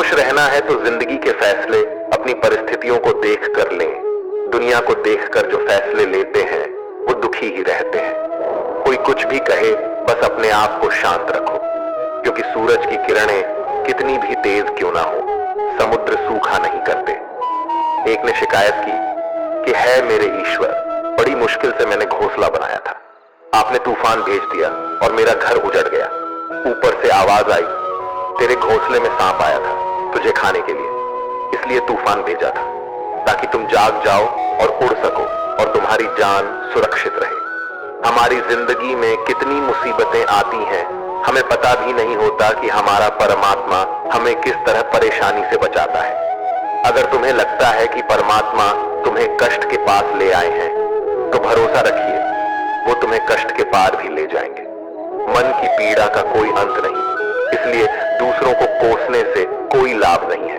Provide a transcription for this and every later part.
खुश रहना है तो जिंदगी के फैसले अपनी परिस्थितियों को देख कर लें। दुनिया को देखकर जो फैसले लेते हैं वो दुखी ही रहते हैं। कोई कुछ भी कहे, बस अपने आप को शांत रखो, क्योंकि सूरज की किरणें कितनी भी तेज क्यों ना हो, समुद्र सूखा नहीं करते। एक ने शिकायत की कि है मेरे ईश्वर, बड़ी मुश्किल से मैंने घोंसला बनाया था, आपने तूफान भेज दिया और मेरा घर उजड़ गया। ऊपर से आवाज आई, तेरे घोंसले में सांप आया था तुझे खाने के लिए, इसलिए तूफान भेजा था, ताकि तुम जाग जाओ और उड़ सको और तुम्हारी जान सुरक्षित रहे। हमारी जिंदगी में कितनी मुसीबतें आती हैं, हमें पता भी नहीं होता कि हमारा परमात्मा हमें किस तरह परेशानी से बचाता है। अगर तुम्हें लगता है कि परमात्मा तुम्हें कष्ट के पास ले आए हैं, तो भरोसा रखिए वो तुम्हें कष्ट के पार भी ले जाएंगे। मन की पीड़ा का कोई अंत नहीं, इसलिए दूसरों को कोसने से कोई लाभ नहीं है।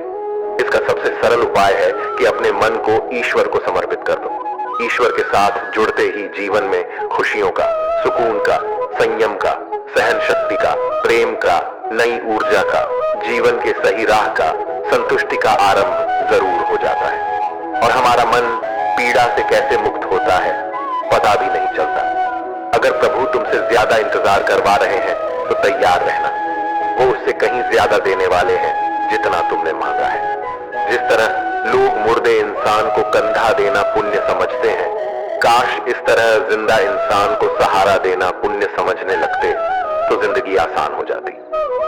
इसका सबसे सरल उपाय है कि अपने मन को ईश्वर को समर्पित कर दो। ईश्वर के साथ जुड़ते ही जीवन में खुशियों का, सुकून का, संयम का, सहन शक्ति का, प्रेम का, नई ऊर्जा का, जीवन के सही राह का, संतुष्टि का आरंभ जरूर हो जाता है और हमारा मन पीड़ा से कैसे मुक्त होता है पता भी नहीं चलता। अगर प्रभु तुमसे ज्यादा इंतजार करवा रहे हैं तो तैयार रहना, वो उससे कहीं ज्यादा देने वाले हैं जितना तुमने मांगा है। जिस तरह लोग मुर्दे इंसान को कंधा देना पुण्य समझते हैं, काश इस तरह जिंदा इंसान को सहारा देना पुण्य समझने लगते तो जिंदगी आसान हो जाती।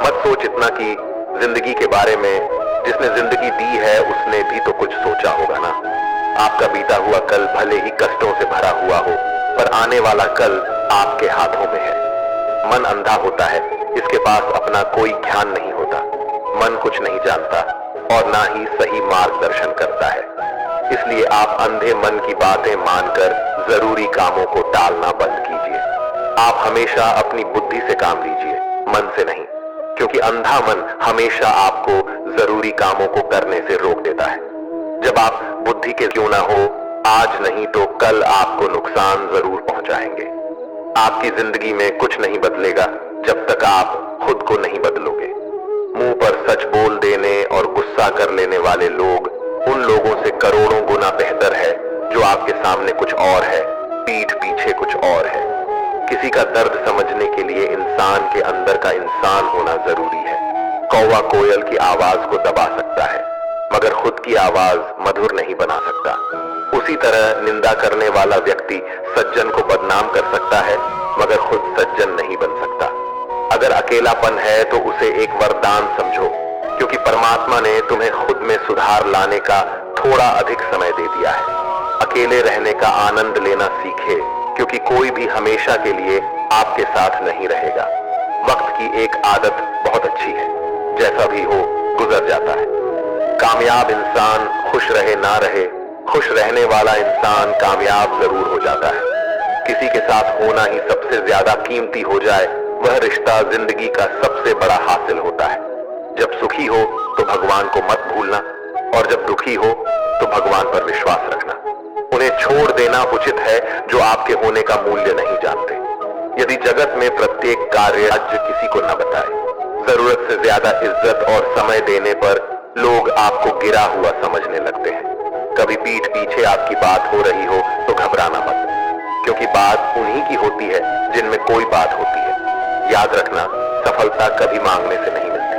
मत सोच इतना कि जिंदगी के बारे में जिसने जिंदगी दी है उसने भी तो कुछ सोचा होगा ना। आपका बीता हुआ कल भले ही कष्टों से भरा हुआ हो, पर आने वाला कल आपके हाथों में है। मन अंधा होता है, इसके पास अपना कोई ज्ञान नहीं होता। मन कुछ नहीं जानता और ना ही सही मार्गदर्शन करता है, इसलिए आप अंधे मन की बातें मानकर जरूरी कामों को टालना बंद कीजिए। आप हमेशा अपनी बुद्धि से काम लीजिए, मन से नहीं, क्योंकि अंधा मन हमेशा आपको जरूरी कामों को करने से रोक देता है। जब आप बुद्धि के क्यों ना हो, आज नहीं तो कल आपको नुकसान जरूर पहुंचाएंगे। आपकी जिंदगी में कुछ नहीं बदलेगा जब तक आप खुद को नहीं बदलोगे। मुंह पर सच बोल देने और गुस्सा कर लेने वाले लोग उन लोगों से करोड़ों गुना बेहतर है जो आपके सामने कुछ और है, पीठ पीछे कुछ और है। किसी का दर्द समझने के लिए इंसान के अंदर का इंसान होना जरूरी है। कौवा कोयल की आवाज को दबा सकता है, मगर खुद की आवाज मधुर नहीं बना सकता। उसी तरह निंदा करने वाला व्यक्ति सज्जन को बदनाम कर सकता है, मगर खुद सज्जन नहीं बन सकता। अगर अकेलापन है तो उसे एक वरदान समझो, क्योंकि परमात्मा ने तुम्हें खुद में सुधार लाने का थोड़ा अधिक समय दे दिया है। अकेले रहने का आनंद लेना सीखे, क्योंकि कोई भी हमेशा के लिए आपके साथ नहीं रहेगा। वक्त की एक आदत बहुत अच्छी है, जैसा भी हो गुजर जाता है। कामयाब इंसान खुश रहे ना रहे, खुश रहने वाला इंसान कामयाब जरूर हो जाता है। किसी के साथ होना ही सबसे ज्यादा कीमती हो जाए, वह रिश्ता जिंदगी का सबसे बड़ा हासिल होता है। जब सुखी हो तो भगवान को मत भूलना, और जब दुखी हो तो भगवान पर विश्वास रखना। उन्हें छोड़ देना उचित है जो आपके होने का मूल्य नहीं जानते। यदि जगत में प्रत्येक कार्य आज किसी को न बताए, जरूरत से ज्यादा इज्जत और समय देने पर लोग आपको गिरा हुआ समझने लगते हैं। कभी पीठ पीछे आपकी बात हो रही हो तो घबराना मत, क्योंकि बात उन्हीं की होती है जिनमें कोई बात होती है। याद रखना, सफलता कभी मांगने से नहीं मिलती,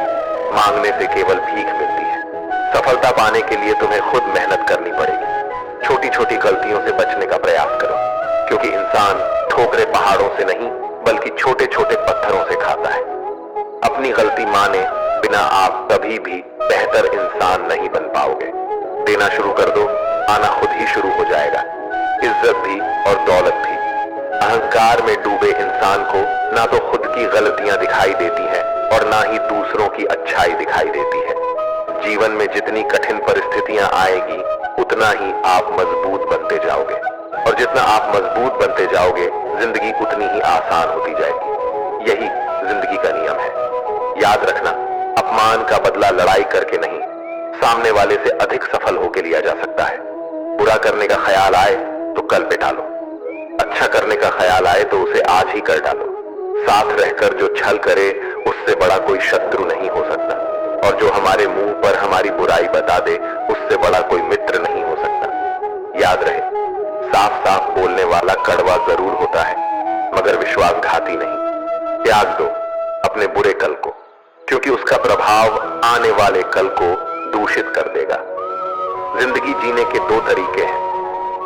मांगने से केवल भीख मिलती है। सफलता पाने के लिए तुम्हें खुद मेहनत करनी पड़ेगी। छोटी छोटी गलतियों से बचने का प्रयास करो, क्योंकि इंसान ठोकरे पहाड़ों से नहीं बल्कि छोटे छोटे पत्थरों से खाता है। अपनी गलती माने बिना आप कभी भी बेहतर इंसान नहीं बन पाओगे। देना शुरू कर दो, आना खुद ही शुरू हो जाएगा, इज्जत भी और दौलत भी। अहंकार में डूबे इंसान को ना तो खुद की गलतियां दिखाई देती हैं और ना ही दूसरों की अच्छाई दिखाई देती है। जीवन में जितनी कठिन परिस्थितियां आएगी उतना ही आप मजबूत बनते जाओगे, और जितना आप मजबूत बनते जाओगे जिंदगी उतनी ही आसान होती जाएगी। यही जिंदगी का नियम है। याद रखना, अपमान का बदला लड़ाई करके नहीं, सामने वाले से अधिक सफल होकर लिया जा सकता है। बुरा करने का ख्याल आए तो कल पे टालो, अच्छा करने का ख्याल आए तो उसे आज ही कर डालो। साथ रहकर जो छल करे उससे बड़ा कोई शत्रु नहीं हो सकता। और जो हमारे मुंह पर हमारी बुराई बता दे, उससे बड़ा कोई मित्र नहीं हो सकता। याद रहे, साफ साफ बोलने वाला कड़वा जरूर होता है, मगर विश्वासघाती नहीं। त्याग दो अपने बुरे कल को, क्योंकि उसका प्रभाव आने वाले कल को दूषित कर देगा। जिंदगी जीने के दो तरीके हैं,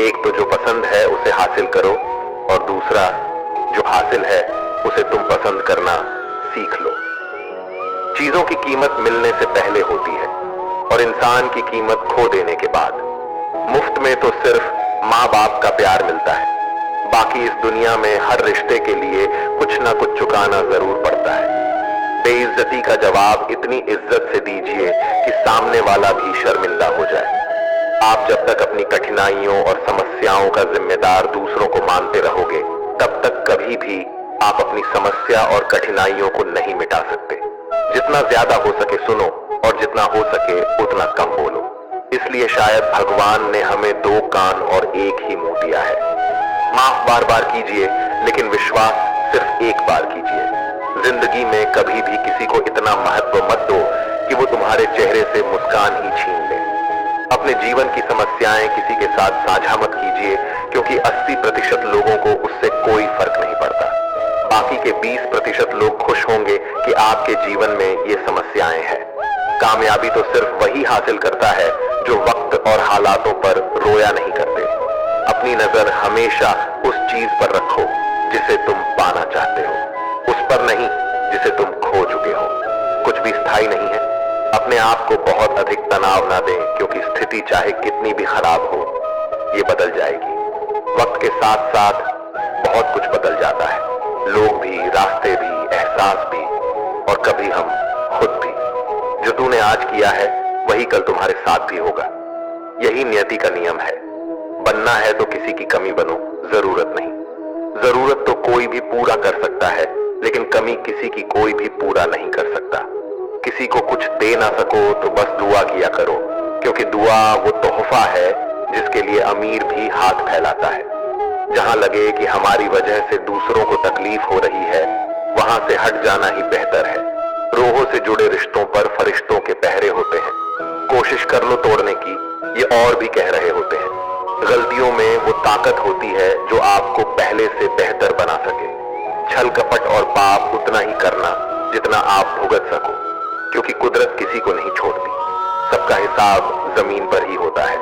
एक तो जो पसंद है उसे हासिल करो, और दूसरा जो हासिल है उसे तुम पसंद करना सीख लो। चीजों की कीमत मिलने से पहले होती है, और इंसान की कीमत खो देने के बाद। मुफ्त में तो सिर्फ माँ बाप का प्यार मिलता है, बाकी इस दुनिया में हर रिश्ते के लिए कुछ ना कुछ चुकाना जरूर पड़ता है। बेइज्जती का जवाब इतनी इज्जत से दीजिए कि सामने वाला भी शर्मिंदा हो जाए। आप जब तक अपनी कठिनाइयों और समस्याओं का जिम्मेदार दूसरों को मानते रहोगे, तब तक कभी भी आप अपनी समस्या और कठिनाइयों को नहीं मिटा सकते। जितना ज्यादा हो सके सुनो, और जितना हो सके उतना कम बोलो। इसलिए शायद भगवान ने हमें दो कान और एक ही मुंह दिया है। माफ बार बार कीजिए, लेकिन विश्वास सिर्फ एक बार कीजिए। जिंदगी में कभी भी किसी को इतना महत्व मत दो कि वो तुम्हारे चेहरे से मुस्कान ही छीन ले। अपने जीवन की समस्याएं किसी के साथ साझा मत कीजिए, क्योंकि 80% लोगों को उससे कोई फर्क नहीं पड़ता। बाकी के 20% लोग खुश होंगे कि आपके जीवन में ये समस्याएं हैं। कामयाबी तो सिर्फ वही हासिल करता है जो वक्त और हालातों पर रोया नहीं करते। अपनी नजर हमेशा उस चीज पर रखो जिसे तुम पाना चाहते हो, उस पर नहीं जिसे तुम खो चुके हो। कुछ भी स्थायी नहीं है। अपने आप को बहुत अधिक तनाव ना दें, क्योंकि स्थिति चाहे कितनी भी खराब हो, ये बदल जाएगी। वक्त के साथ साथ बहुत कुछ बदल जाता है, लोग भी, रास्ते भी, एहसास भी, और कभी हम खुद भी। जो तूने आज किया है वही कल तुम्हारे साथ भी होगा। यही नियति का नियम है। बनना है तो किसी की कमी बनो, जरूरत नहीं। जरूरत तो कोई भी पूरा कर सकता है, लेकिन कमी किसी की कोई भी पूरा नहीं कर सकता। किसी को कुछ दे ना सको तो बस दुआ किया करो, क्योंकि दुआ वो तोहफा है जिसके लिए अमीर भी हाथ फैलाता है। जहां लगे कि हमारी वजह से दूसरों को तकलीफ हो रही है, वहां से हट जाना ही बेहतर है। रूहों से जुड़े रिश्तों पर फरिश्तों के पहरे होते हैं। कोशिश कर लो तोड़ने की, ये और भी कह रहे होते हैं। गलतियों में वो ताकत होती है जो आपको पहले से बेहतर बना सके। छल कपट और पाप उतना ही करना जितना आप भुगत सको, क्योंकि कुदरत किसी को नहीं छोड़ती। सबका हिसाब जमीन पर ही होता है।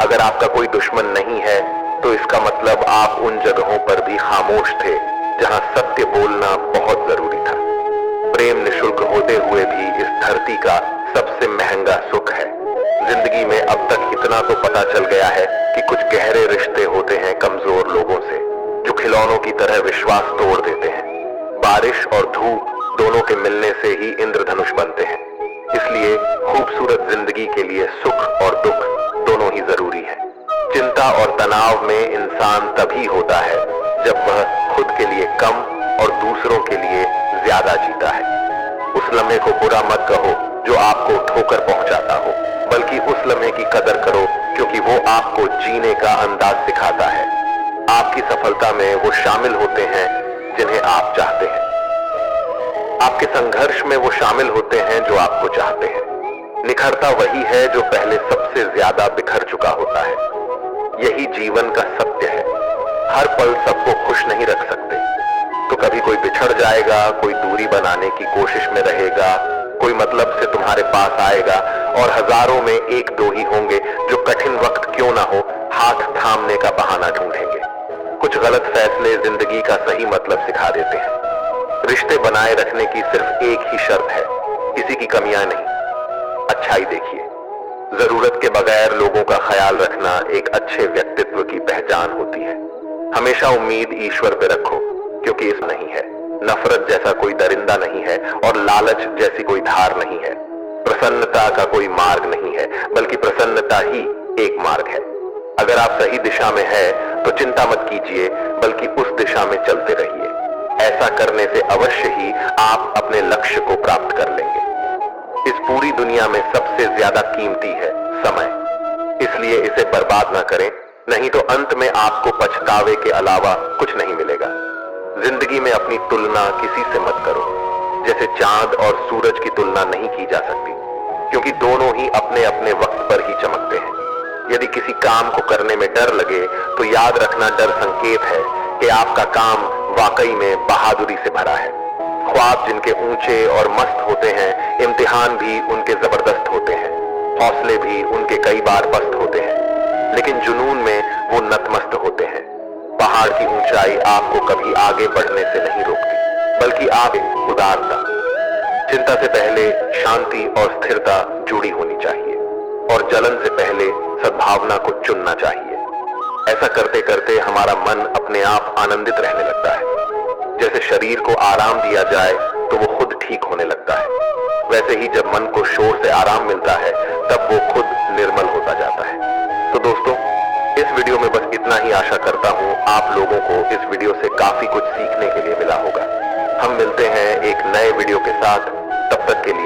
अगर आपका कोई दुश्मन नहीं है, तो इसका मतलब आप उन जगहों पर भी खामोश थे जहां सत्य बोलना बहुत जरूरी था। प्रेम निशुल्क होते हुए भी इस धरती का सबसे महंगा सुख है। जिंदगी में अब तक इतना तो पता चल गया है कि कुछ गहरे रिश्ते होते हैं कमजोर लोगों से, जो खिलौनों की तरह विश्वास तोड़ देते हैं। बारिश और धूप दोनों के मिलने से ही इंद्रधनुष बनते हैं। इसलिए खूबसूरत जिंदगी के लिए सुख और दुख दोनों ही जरूरी है। चिंता और तनाव में इंसान तभी होता है जब वह खुद के लिए कम और दूसरों के लिए ज्यादा जीता है। उस लम्हे को बुरा मत कहो जो आपको ठोकर पहुंचाता हो, बल्कि उस लम्हे की कदर करो, क्योंकि वो आपको जीने का अंदाज सिखाता है। आपकी सफलता में वो शामिल होते हैं जिन्हें आप चाहते हैं। आपके संघर्ष में वो शामिल होते हैं जो आपको चाहते हैं। निखरता वही है जो पहले सबसे ज्यादा बिखर चुका होता है। यही जीवन का सत्य है। हर पल सबको खुश नहीं रख सकते, तो कभी कोई बिछड़ जाएगा, कोई दूरी बनाने की कोशिश में रहेगा, कोई मतलब से तुम्हारे पास आएगा, और हजारों में एक दो ही होंगे जो कठिन वक्त क्यों ना हो हाथ थामने का बहाना ढूंढेंगे। कुछ गलत फैसले जिंदगी का सही मतलब सिखा देते हैं। रिश्ते बनाए रखने की सिर्फ एक ही शर्त है, किसी की कमियां नहीं, अच्छाई देखिए। जरूरत के बगैर लोगों का ख्याल रखना एक अच्छे व्यक्तित्व की पहचान होती है। हमेशा उम्मीद ईश्वर पे रखो, क्योंकि इस नहीं है। नफरत जैसा कोई दरिंदा नहीं है, और लालच जैसी कोई धार नहीं है। प्रसन्नता का कोई मार्ग नहीं है, बल्कि प्रसन्नता ही एक मार्ग है। अगर आप सही दिशा में है तो चिंता मत कीजिए, बल्कि उस दिशा में चलते रहिए। ऐसा करने से अवश्य ही आप अपने लक्ष्य को प्राप्त कर लेंगे। इस पूरी दुनिया में सबसे ज्यादा कीमती है समय, इसलिए इसे बर्बाद ना करें, नहीं तो अंत में आपको पछतावे के अलावा कुछ नहीं मिलेगा। जिंदगी में अपनी तुलना किसी से मत करो, जैसे चांद और सूरज की तुलना नहीं की जा सकती। क्योंकि दोनों ही अपने अपने वक्त पर ही चमकते हैं। यदि किसी काम को करने में डर लगे तो याद रखना डर संकेत है कि आपका काम वाकई में बहादुरी से भरा है। ख्वाब जिनके ऊंचे और मस्त होते हैं, इम्तिहान भी उनके जबरदस्त होते हैं, हौसले भी उनके कई बार पस्त होते हैं, लेकिन जुनून में वो नतमस्त होते हैं। पहाड़ की ऊंचाई आपको कभी आगे बढ़ने से नहीं रोकती, बल्कि आगे उदारता। चिंता से पहले शांति और स्थिरता जुड़ी होनी चाहिए, और जलन से पहले सद्भावना को चुनना चाहिए। ऐसा करते करते हमारा मन अपने आप आनंदित रहने लगता है। जैसे शरीर को आराम दिया जाए तो वो खुद ठीक होने लगता है, वैसे ही जब मन को शोर से आराम मिलता है तब वो खुद निर्मल होता जाता है। तो दोस्तों, इस वीडियो में बस इतना ही आशा करता हूँ आप लोगों को इस वीडियो से काफी कुछ सीखने के लिए मिला होगा। हम मिलते हैं एक नए वीडियो के साथ, तब तक के लिए